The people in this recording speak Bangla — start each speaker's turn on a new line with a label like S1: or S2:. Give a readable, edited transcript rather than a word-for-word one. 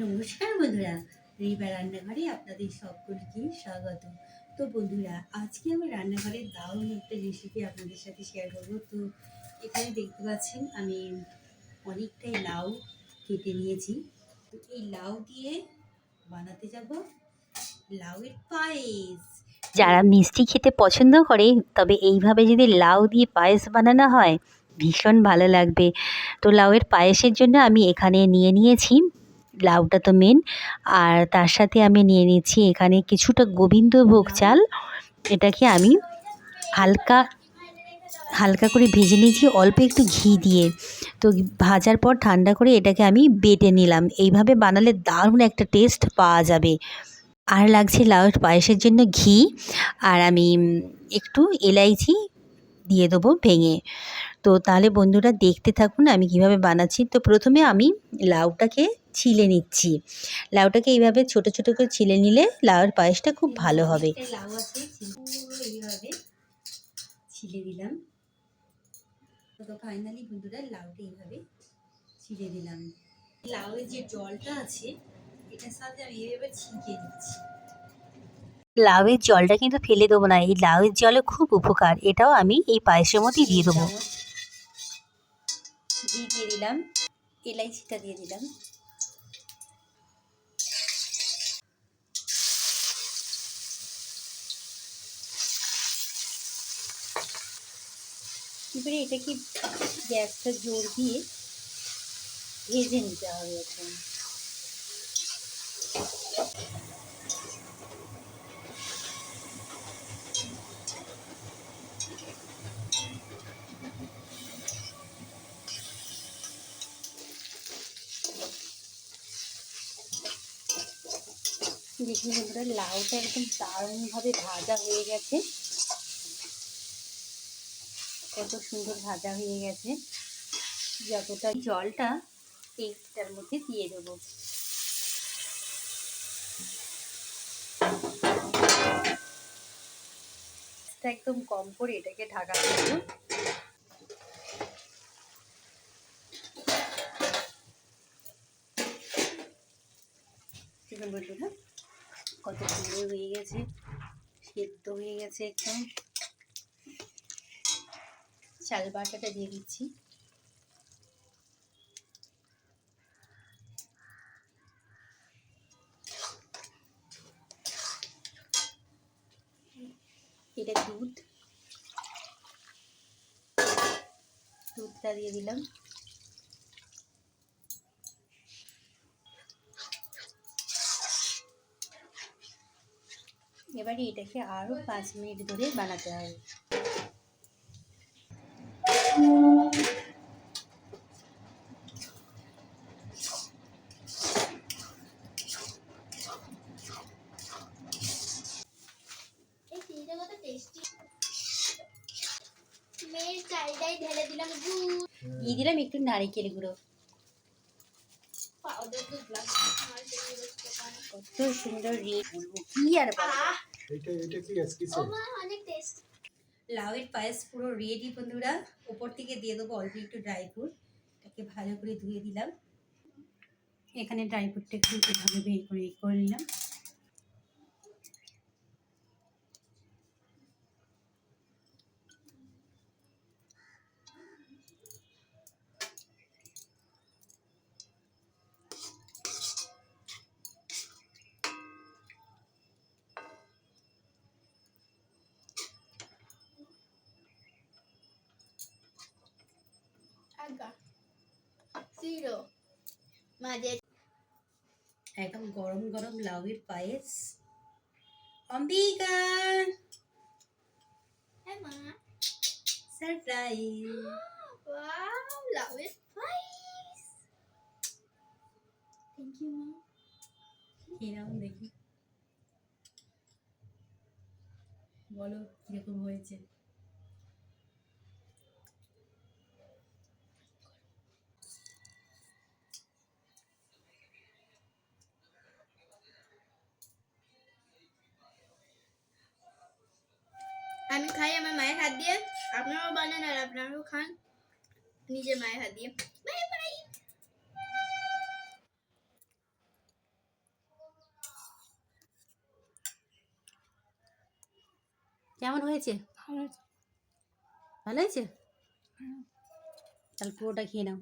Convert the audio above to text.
S1: নমস্কার বন্ধুরা, রিবা রান্নাঘরে আপনাদের সকলকে স্বাগত। তো বন্ধুরা, আজকে আমি রান্নাঘরের দারুণ একটা রেসিপি আপনাদের সাথে শেয়ার করবো। তো এখানে দেখতে পাচ্ছেন আমি অনেকটাই লাউ কেটে নিয়েছি। তো এই লাউ দিয়ে বানাতে যাব লাউয়ের পায়েস।
S2: যারা মিষ্টি খেতে পছন্দ করে তবে এইভাবে যদি লাউ দিয়ে পায়েস বানানো হয় ভীষণ ভালো লাগবে। তো লাউয়ের পায়েসের জন্য আমি এখানে নিয়ে নিয়েছি লাউটা তো মেন, আর তার সাথে আমি নিয়ে নিচ্ছি এখানে কিছুটা গোবিন্দভোগ চাল। এটাকে আমি হালকা হালকা করে ভেজে নিয়েছি অল্প একটু ঘি দিয়ে। তো ভাজার পর ঠান্ডা করে এটাকে আমি বেটে নিলাম। এইভাবে বানালে দারুণ একটা টেস্ট পাওয়া যাবে। আর লাগছে লাউয়ের পায়েসের জন্য ঘি, আর আমি একটু এলাইচি দিয়ে দেবো ভেঙে। তো তাহলে বন্ধুরা দেখতে থাকুন আমি কিভাবে বানাচ্ছি। তো প্রথমে আমি লাউটাকে ছিলে নিচ্ছি। লাউটাকে এইভাবে ছোট ছোট করে ছিলে নিলে লাউয়ের পায়েসটা খুব ভালো হবে।
S1: লাউ আছে এইভাবে ছিলে দিলাম। তো ফাইনালি বন্ধুরা লাউটা এইভাবে ছিলে দিলাম। লাউয়ের যে জলটা আছে এটার সাথে আমি এইভাবে ছিঁকে দিচ্ছি।
S2: লাউয়ের জলটা কিন্তু ফেলে দেবো না, এই লাউয়ের জলে খুব উপকার, এটাও আমি এই পায়েসের মধ্যে দিয়ে দেবো।
S1: ঘি দিয়ে দিলাম, এলাইচিটা দিয়ে দিলাম। এবারে এটাকে গ্যাসটা জোর দিয়ে ভেজে নিতে হবে এখন। দেখুন বন্ধুরা, লাউটা একদম দারুণভাবে ভাজা হয়ে গেছে। কত সুন্দর ভাজা হয়ে গেছে। যতটা জলটা এইটার মধ্যে দিয়ে দেবো। একদম কম করে এটাকে ঢাকা দেবো। দেখুন বন্ধুরা, কত সুন্দর হয়ে গেছে, সেদ্ধ হয়ে গেছে একদম। চাল বাটাটা দিয়ে দিচ্ছি। এটা দুধটা দিয়ে দিলাম। এবারে এটাকে আরো 5 মিনিট ধরে বানাতে হবে। দিয়ে দিলাম একটু নারিকেল গুঁড়ো। কত সুন্দর বলবো কি আর লাউয়ের পায়েস পুরো রেডি বন্ধুরা। উপর থেকে দিয়ে দেবো অল্প একটু ড্রাই ফ্রুট। এটাকে ভালো করে ধুয়ে দিলাম। এখানে ড্রাই ফ্রুটটা একটু ভালো বের করে নিলাম। একদম গরম গরম লাউয়ের পায়েস। অম্বিকা সারপ্রাইজ। ওয়াও, লাউয়ের পায়েস। থ্যাংক ইউ মা। কিরকম দেখি বলো কিরকম হয়েছে।
S3: আমি খাই আমার মায়ের হাত দিয়ে, আপনারাও বানান আর আপনারাও খান নিজের মায়ের হাত দিয়ে। Bye bye.
S1: কেমন হয়েছে?
S3: ভালো আছে।
S1: ভালো হয়েছে? তাহলে পুরোটা খেয়ে নাও।